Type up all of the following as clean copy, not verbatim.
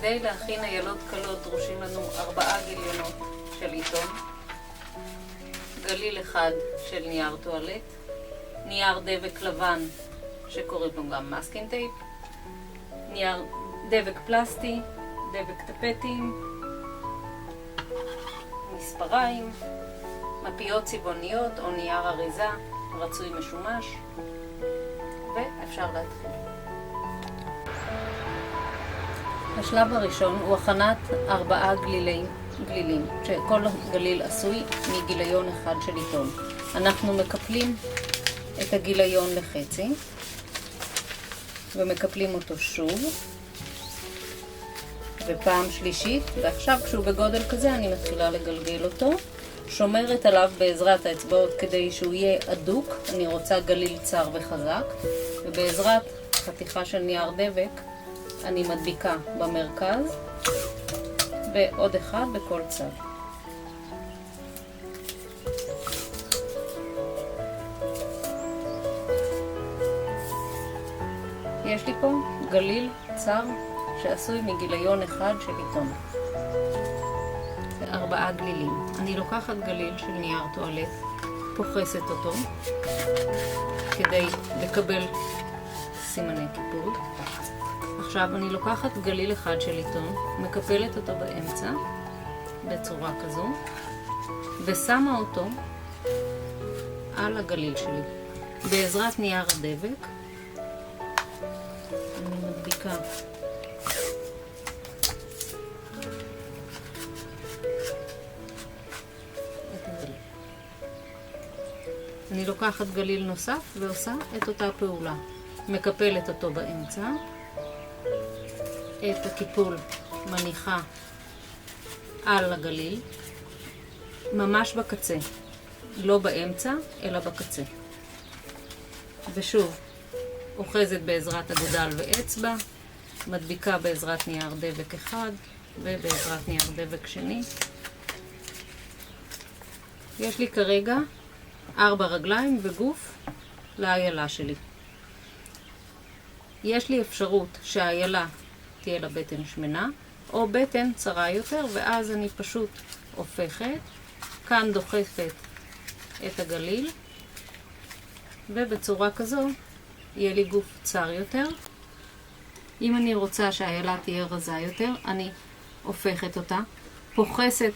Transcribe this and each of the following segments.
כדי להכין איילות קלות דרושים לנו 4 גיליונות של עיתון, גליל אחד של נייר טואלט, נייר דבק לבן שקוראים לו גם מסקינג טייפ, נייר דבק פלסטי, דבק טפטים, מספריים, מפיות צבעוניות או נייר אריזה רצוי משומש, ואפשר להתחיל. השלב הראשון הוא הכנת 4 גלילים, שכל גליל עשוי מגיליון אחד של עיתון. אנחנו מקפלים את הגיליון לחצי ומקפלים אותו שוב ופעם שלישית, ועכשיו כשהוא בגודל כזה אני מתחילה לגלגל אותו, שומרת עליו בעזרת האצבעות כדי שהוא יהיה אדוק. אני רוצה גליל צר וחזק, ובעזרת חתיכה של נייר דבק אני מדביקה במרכז ועוד אחד בכל צד. יש לי פה גליל צר שעשוי מגיליון אחד של עיתון. 4 גלילים. אני לוקחת גליל של נייר טואלט, פוחסת אותו כדי לקבל סימני קיפול. עכשיו אני לוקחת גליל אחד של עיתון, מקפלת אותו באמצע בצורה כזו ושמה אותו על הגליל שלי. בעזרת נייר דבק אני מדביקה את הגליל. אני לוקחת גליל נוסף ועושה את אותה פעולה. מקפלת אותו באמצע, את הקיפול מניחה על הגליל, ממש בקצה, לא באמצע אלא בקצה, ושוב אוחזת בעזרת הגודל ואצבע, מדביקה בעזרת נייר דבק אחד ובעזרת נייר דבק שני. יש לי כרגע 4 רגליים וגוף לאיילה שלי. יש לי אפשרות שהאיילה תהיה לה בטן שמנה או בטן צרה יותר, ואז אני פשוט הופכת, כאן דוחפת את הגליל, ובצורה כזו יהיה לי גוף צר יותר. אם אני רוצה שהאיילה תהיה רזה יותר, אני הופכת אותה, פוחסת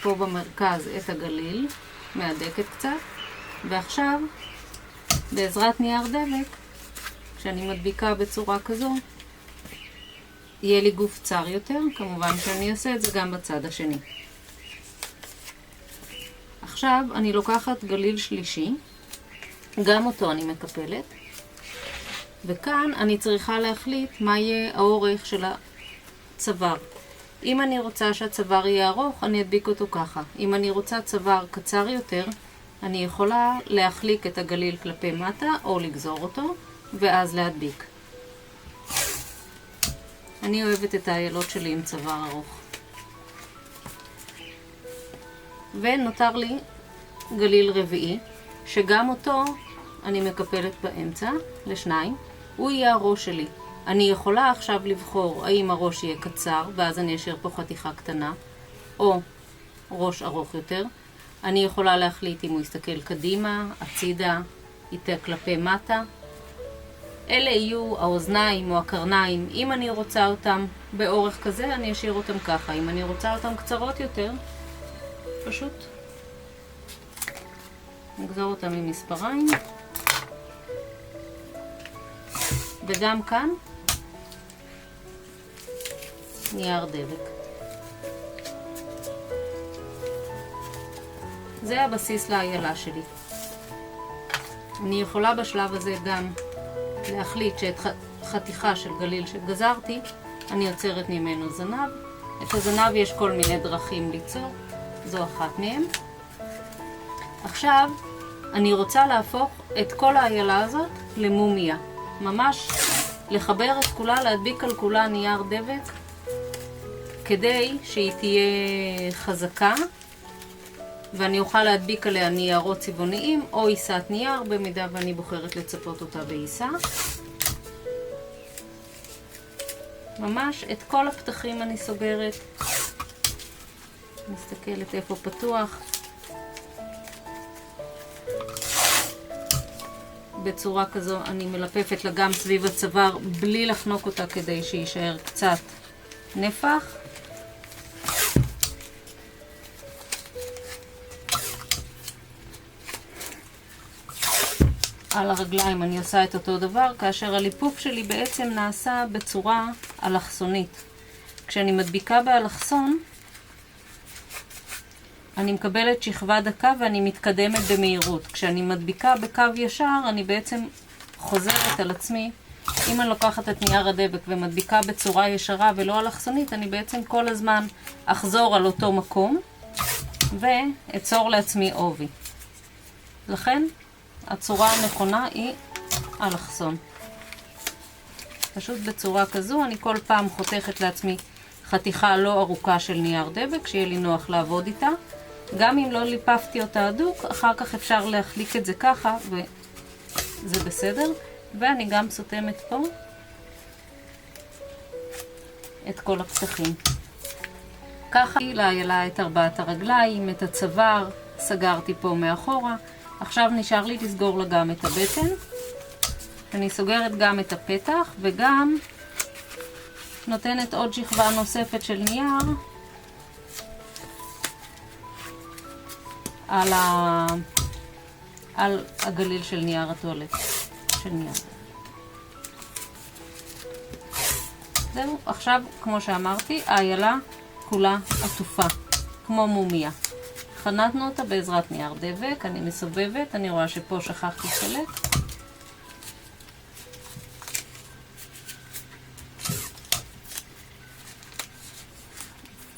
פה במרכז את הגליל, מהדקת קצת, ועכשיו בעזרת נייר דבק, כשאני מדביקה בצורה כזו, יהיה לי גוף צר יותר. כמובן שאני אעשה את זה גם בצד השני. עכשיו אני לוקחת גליל שלישי, גם אותו אני מקפלת, וכאן אני צריכה להחליט מה יהיה האורך של הצוואר. אם אני רוצה שהצוואר יהיה ארוך, אני אדביק אותו ככה. אם אני רוצה צוואר קצר יותר, אני יכולה להחליק את הגליל כלפי מטה או לגזור אותו ואז להדביק. אני אוהבת את האיילות שלי עם צוואר ארוך. ונותר לי גליל רביעי, שגם אותו אני מקפלת באמצע לשניים. הוא יהיה הראש שלי. אני יכולה עכשיו לבחור האם הראש יהיה קצר ואז אני אשאיר פה חתיכה קטנה, או ראש ארוך יותר. אני יכולה להחליט אם הוא יסתכל קדימה, הצידה, ייתה כלפי מטה. אלה יהיו האוזניים או הקרניים. אם אני רוצה אותם באורך כזה, אני אשאיר אותם ככה. אם אני רוצה אותם קצרות יותר, פשוט נגזור אותם עם מספריים. וגם כאן נייר דבק. זה הבסיס לאיילה שלי. אני יכולה בשלב הזה גם להחליט שאת חתיכה של גליל שגזרתי, אני יוצרת ממנו זנב. את הזנב יש כל מיני דרכים ליצור, זו אחת מהן. עכשיו אני רוצה להפוך את כל האיילה הזאת למומיה. ממש לחבר את כולה, להדביק על כולה נייר דבק, כדי שהיא תהיה חזקה, ואני אוכל להדביק עליה ניירות צבעוניים או עיסת נייר, במידה ואני בוחרת לצפות אותה בעיסה. ממש את כל הפתחים אני סוגרת. מסתכלת איפה פתוח. בצורה כזו אני מלפפת לה גם סביב הצוואר בלי לחנוק אותה כדי שישאר קצת נפח. על הרגליים אני עושה את אותו דבר, כאשר הליפוף שלי בעצם נעשה בצורה אלכסונית. כשאני מדביקה באלכסון, אני מקבלת שכבה דקה ואני מתקדמת במהירות. כשאני מדביקה בקו ישר, אני בעצם חוזרת על עצמי. אם אני לוקחת את נייר הדבק ומדביקה בצורה ישרה ולא אלכסונית, אני בעצם כל הזמן אחזור על אותו מקום ואצור לעצמי עובי. לכן, הצורה הנכונה היא אלכסון. פשוט בצורה כזו אני כל פעם חותכת לעצמי חתיכה לא ארוכה של נייר דבק, שיהיה לי נוח לעבוד איתה. גם אם לא ליפפתי אותה הדוק, אחר כך אפשר להחליק את זה ככה וזה בסדר. ואני גם סותמת פה את כל הפתחים. ככה לאיילה את 4 הרגליים, את הצוואר, סגרתי פה מאחורה. עכשיו נשאר לי לסגור לה גם את הבטן. אני סוגרת גם את הפתח וגם נותנת עוד שכבה נוספת של נייר על הגליל של נייר הטואלט. זהו, עכשיו כמו שאמרתי, האיילה כולה עטופה, כמו מומיה. חנתנו אותה בעזרת נייר דבק, אני מסובבת, אני רואה שפה שכחתי חלק.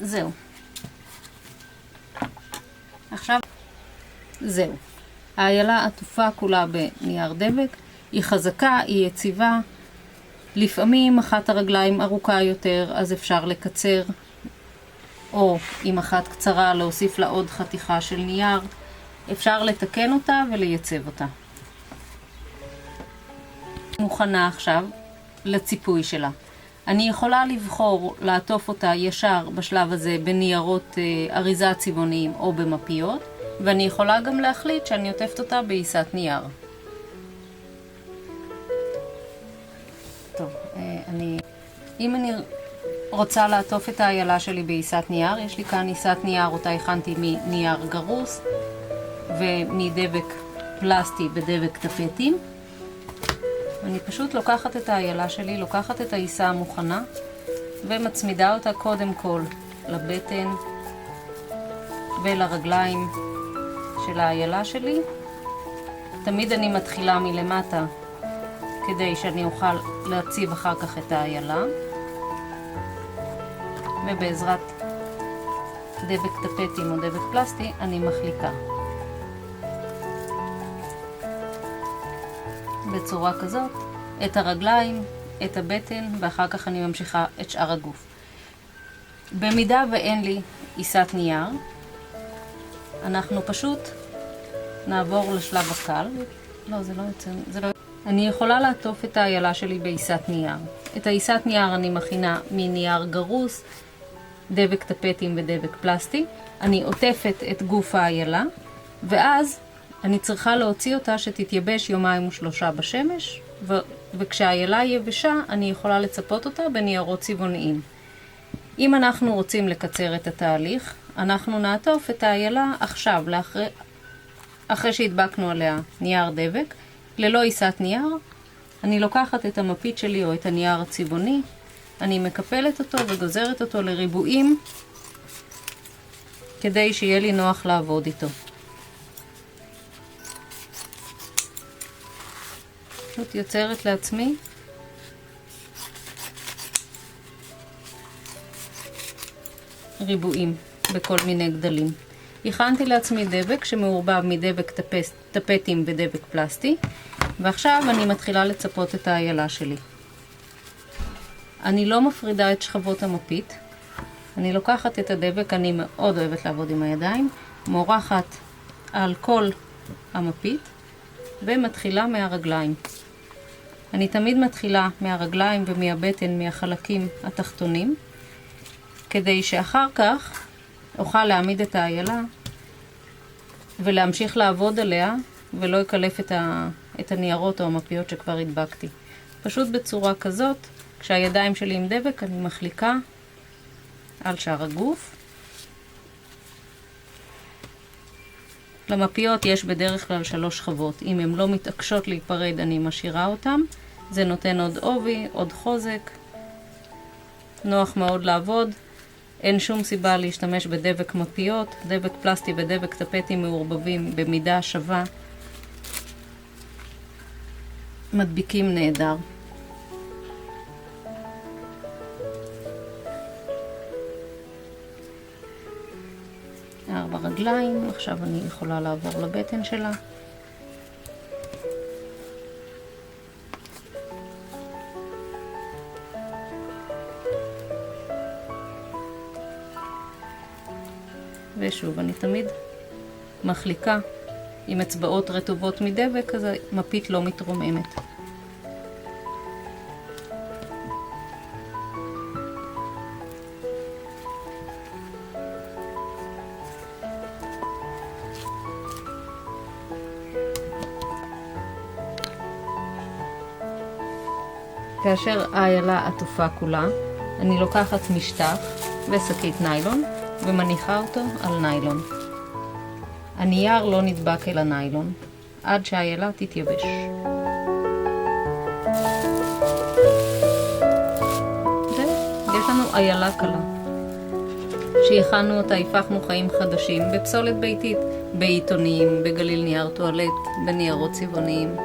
זהו. עכשיו, זהו. האיילה עטופה כולה בנייר דבק, היא חזקה, היא יציבה. לפעמים אחת הרגליים ארוכה יותר, אז אפשר לקצר, או עם אחת קצרה להוסיף לה עוד חתיכה של נייר. אפשר לתקן אותה ולייצב אותה. מוכנה עכשיו לציפוי שלה. אני יכולה לבחור לעטוף אותה ישר בשלב הזה בניירות אריזה צבעוניים או במפיות, ואני יכולה גם להחליט שאני עוטפת אותה בעיסת נייר. טוב, אם אני רוצה לעטוף את האיילה שלי בעיסת נייר, יש לי כאן עיסת נייר אותה הכנתי מנייר גרוס ומדבק פלסטי בדבק טפטים. אני פשוט לוקחת את האיילה שלי, לוקחת את העיסה המוכנה ומצמידה אותה קודם כל לבטן ולרגליים של האיילה שלי. תמיד אני מתחילה מלמטה כדי שאני אוכל להציב אחר כך את האיילה, ובעזרת דבק טפטים או דבק פלסטי אני מחליקה בצורה כזאת את הרגליים, את הבטן, ואחר כך אני ממשיכה את שאר הגוף. במידה ואין לי עיסת נייר, אנחנו פשוט נעבור לשלב הקל. לא, זה לא יוצא, זה לא... אני יכולה לעטוף את האיילה שלי בעיסת נייר. את העיסת נייר אני מכינה מנייר גרוס, דבק טפטים ודבק פלסטי. אני עוטפת את גוף האיילה, ואז אני צריכה להוציא אותה שתתייבש 2-3 בשמש, וכשהאיילה יבשה אני יכולה לצפות אותה בניירות צבעוניים. אם אנחנו רוצים לקצר את התהליך, אנחנו נעטוף את האיילה עכשיו, אחרי שהדבקנו עליה נייר דבק, ללא עיסת נייר. אני לוקחת את המפית שלי או את הנייר הצבעוני, אני מקפלת אותו וגוזרת אותו לריבועים, כדי שיהיה לי נוח לעבוד איתו. פשוט יוצרת לעצמי ריבועים בכל מיני גדלים. הכנתי לעצמי דבק שמעורבב מדבק טפטים ודבק פלסטי, ועכשיו אני מתחילה לצפות את האיילה שלי. אני לא מפרידה את שכבות המפית. אני לוקחת את הדבק, אני מאוד אוהבת לעבוד עם הידיים, מורחת על כל המפית ומתחילה מהרגליים. אני תמיד מתחילה מהרגליים ומהבטן, מהחלקים התחתונים, כדי שאחר כך אוכל להעמיד את האיילה ולהמשיך לעבוד עליה ולא יקלף את הניירות או המפיות שכבר הדבקתי. פשוט בצורה כזאת, כשהידיים שלי עם דבק אני מחליקה על שאר הגוף. למפיות יש בדרך כלל 3 שכבות. אם הן לא מתעקשות להיפרד אני משאירה אותן. זה נותן עוד עובי, עוד חוזק. נוח מאוד לעבוד. אין שום סיבה להשתמש בדבק מפיות. דבק פלסטי ודבק טפטי מעורבבים במידה שווה. מדביקים נהדר. רגליים, עכשיו אני יכולה לעבור לבטן שלה. ושוב, אני תמיד מחליקה עם אצבעות רטובות מדבק, אז המפית לא מתרוממת. כאשר האיילה עטופה כולה, אני לוקחת משטח ושקית ניילון ומניחה אותו על ניילון. הנייר לא נדבק אל הניילון עד שהאיילה תתייבש. יש לנו איילה קלה. שהכנו אותה, הפכנו חיים חדשים בפסולת ביתית, בעיתונים, בגליל נייר טואלט, בניירות צבעוניים.